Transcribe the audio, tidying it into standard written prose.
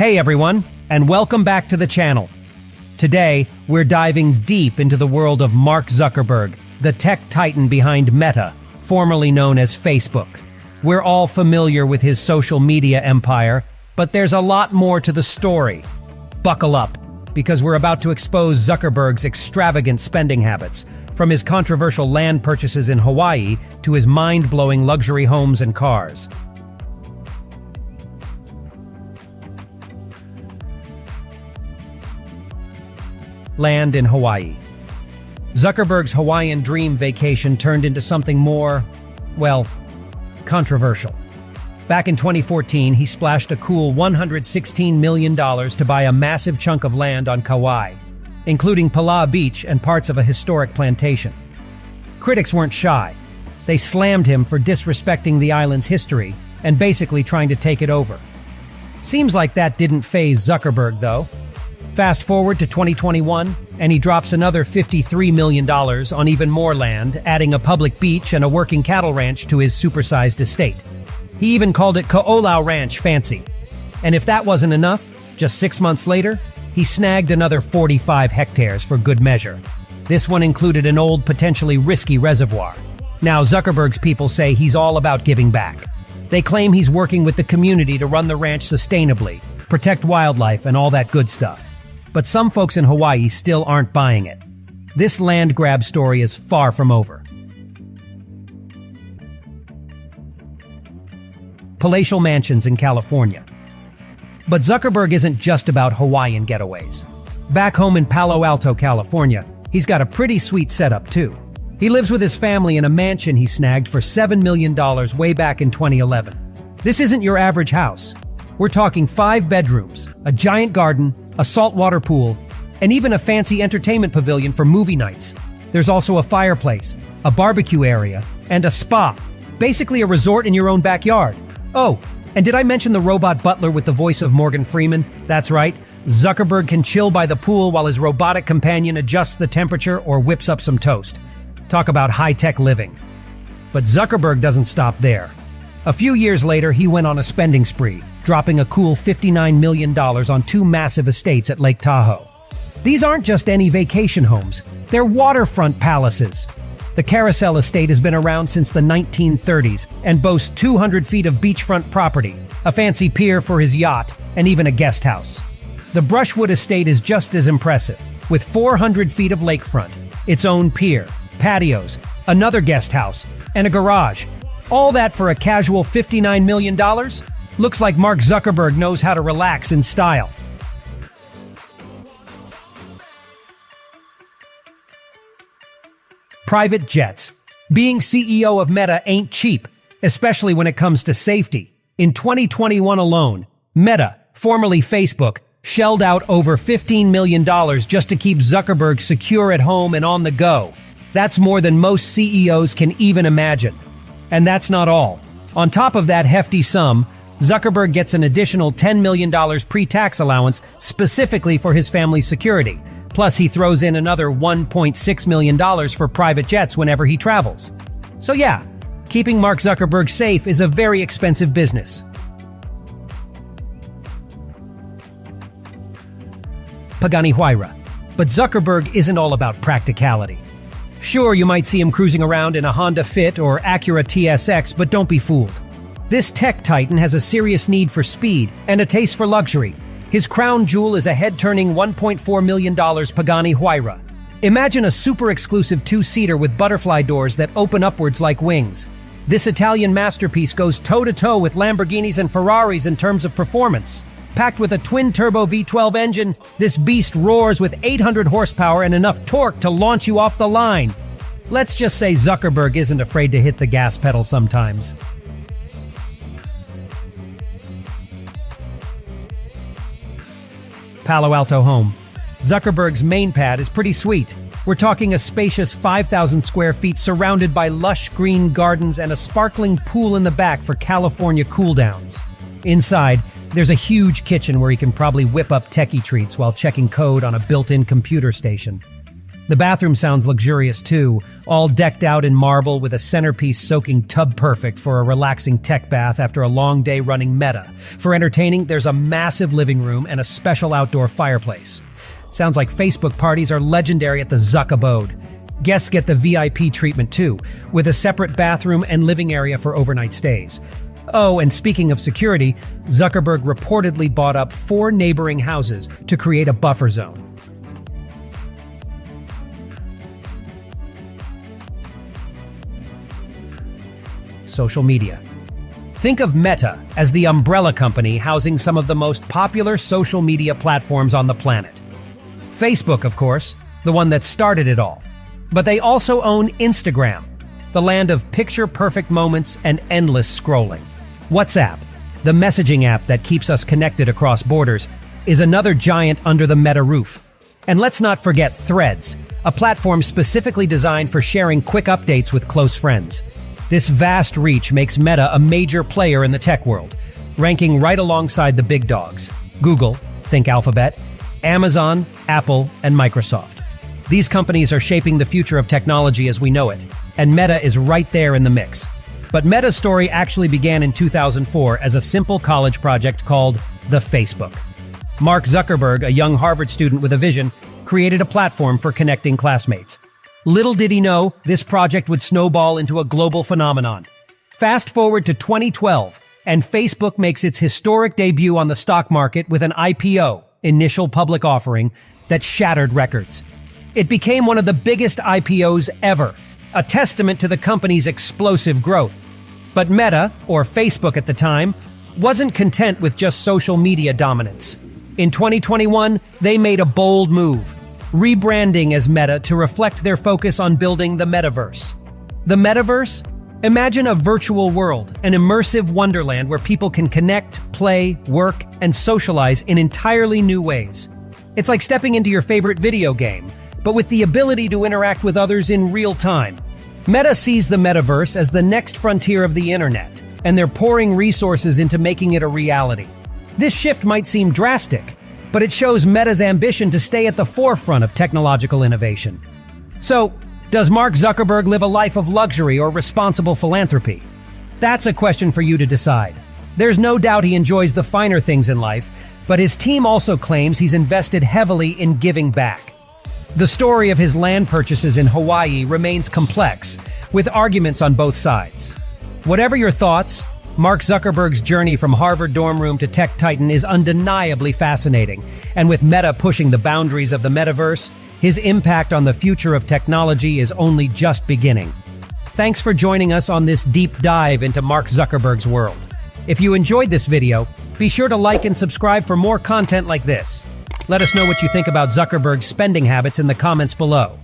Hey everyone, and welcome back to the channel. Today, we're diving deep into the world of Mark Zuckerberg, the tech titan behind Meta, formerly known as Facebook. We're all familiar with his social media empire, but there's a lot more to the story. Buckle up, because we're about to expose Zuckerberg's extravagant spending habits, from his controversial land purchases in Hawaii to his mind-blowing luxury homes and cars. Land in Hawaii. Zuckerberg's Hawaiian dream vacation turned into something more, well, controversial. Back in 2014, he splashed a cool $116 million to buy a massive chunk of land on Kauai, including Palo Beach and parts of a historic plantation. Critics weren't shy. They slammed him for disrespecting the island's history and basically trying to take it over. Seems like that didn't faze Zuckerberg, though. Fast forward to 2021, and he drops another $53 million on even more land, adding a public beach and a working cattle ranch to his supersized estate. He even called it Ko'olau Ranch fancy. And if that wasn't enough, just 6 months later, he snagged another 45 hectares for good measure. This one included an old, potentially risky reservoir. Now, Zuckerberg's people say he's all about giving back. They claim he's working with the community to run the ranch sustainably, protect wildlife, and all that good stuff. But some folks in Hawaii still aren't buying it. This land grab story is far from over. Palatial mansions in California. But Zuckerberg isn't just about Hawaiian getaways. Back home in Palo Alto, California, he's got a pretty sweet setup too. He lives with his family in a mansion he snagged for $7 million way back in 2011. This isn't your average house. We're talking 5 bedrooms, a giant garden, a saltwater pool, and even a fancy entertainment pavilion for movie nights. There's also a fireplace, a barbecue area, and a spa. Basically a resort in your own backyard. Oh, and did I mention the robot butler with the voice of Morgan Freeman? That's right, Zuckerberg can chill by the pool while his robotic companion adjusts the temperature or whips up some toast. Talk about high-tech living. But Zuckerberg doesn't stop there. A few years later, he went on a spending spree, dropping a cool $59 million on 2 massive estates at Lake Tahoe. These aren't just any vacation homes, they're waterfront palaces. The Carousel estate has been around since the 1930s and boasts 200 feet of beachfront property, a fancy pier for his yacht, and even a guest house. The Brushwood estate is just as impressive, with 400 feet of lakefront, its own pier, patios, another guest house, and a garage. All that for a casual $59 million? Looks like Mark Zuckerberg knows how to relax in style. Private jets. Being CEO of Meta ain't cheap, especially when it comes to safety. In 2021 alone, Meta, formerly Facebook, shelled out over $15 million just to keep Zuckerberg secure at home and on the go. That's more than most CEOs can even imagine. And that's not all. On top of that hefty sum, Zuckerberg gets an additional $10 million pre-tax allowance specifically for his family's security. Plus, he throws in another $1.6 million for private jets whenever he travels. So yeah, keeping Mark Zuckerberg safe is a very expensive business. Pagani Huayra. But Zuckerberg isn't all about practicality. Sure, you might see him cruising around in a Honda Fit or Acura TSX, but don't be fooled. This tech titan has a serious need for speed and a taste for luxury. His crown jewel is a head-turning $1.4 million Pagani Huayra. Imagine a super exclusive 2-seater with butterfly doors that open upwards like wings. This Italian masterpiece goes toe-to-toe with Lamborghinis and Ferraris in terms of performance. Packed with a twin-turbo V12 engine, this beast roars with 800 horsepower and enough torque to launch you off the line. Let's just say Zuckerberg isn't afraid to hit the gas pedal sometimes. Palo Alto home. Zuckerberg's main pad is pretty sweet. We're talking a spacious 5,000 square feet surrounded by lush green gardens and a sparkling pool in the back for California cool-downs. Inside, there's a huge kitchen where he can probably whip up techie treats while checking code on a built-in computer station. The bathroom sounds luxurious too, all decked out in marble with a centerpiece soaking tub perfect for a relaxing tech bath after a long day running Meta. For entertaining, there's a massive living room and a special outdoor fireplace. Sounds like Facebook parties are legendary at the Zuck abode. Guests get the VIP treatment too, with a separate bathroom and living area for overnight stays. Oh, and speaking of security, Zuckerberg reportedly bought up 4 neighboring houses to create a buffer zone. Social media. Think of Meta as the umbrella company housing some of the most popular social media platforms on the planet. Facebook, of course, the one that started it all. But they also own Instagram, the land of picture-perfect moments and endless scrolling. WhatsApp, the messaging app that keeps us connected across borders, is another giant under the Meta roof. And let's not forget Threads, a platform specifically designed for sharing quick updates with close friends. This vast reach makes Meta a major player in the tech world, ranking right alongside the big dogs: Google, think Alphabet, Amazon, Apple, and Microsoft. These companies are shaping the future of technology as we know it, and Meta is right there in the mix. But Meta's story actually began in 2004 as a simple college project called the Facebook. Mark Zuckerberg, a young Harvard student with a vision, created a platform for connecting classmates. Little did he know, this project would snowball into a global phenomenon. Fast forward to 2012, and Facebook makes its historic debut on the stock market with an IPO, initial public offering, that shattered records. It became one of the biggest IPOs ever, a testament to the company's explosive growth. But Meta, or Facebook at the time, wasn't content with just social media dominance. In 2021, they made a bold move, rebranding as Meta to reflect their focus on building the metaverse. The metaverse? Imagine a virtual world, an immersive wonderland where people can connect, play, work, and socialize in entirely new ways. It's like stepping into your favorite video game, but with the ability to interact with others in real time. Meta sees the metaverse as the next frontier of the internet, and they're pouring resources into making it a reality. This shift might seem drastic, but it shows Meta's ambition to stay at the forefront of technological innovation. So, does Mark Zuckerberg live a life of luxury or responsible philanthropy? That's a question for you to decide. There's no doubt he enjoys the finer things in life, but his team also claims he's invested heavily in giving back. The story of his land purchases in Hawaii remains complex, with arguments on both sides. Whatever your thoughts, Mark Zuckerberg's journey from Harvard dorm room to tech titan is undeniably fascinating, and with Meta pushing the boundaries of the metaverse, his impact on the future of technology is only just beginning. Thanks for joining us on this deep dive into Mark Zuckerberg's world. If you enjoyed this video, be sure to like and subscribe for more content like this. Let us know what you think about Zuckerberg's spending habits in the comments below.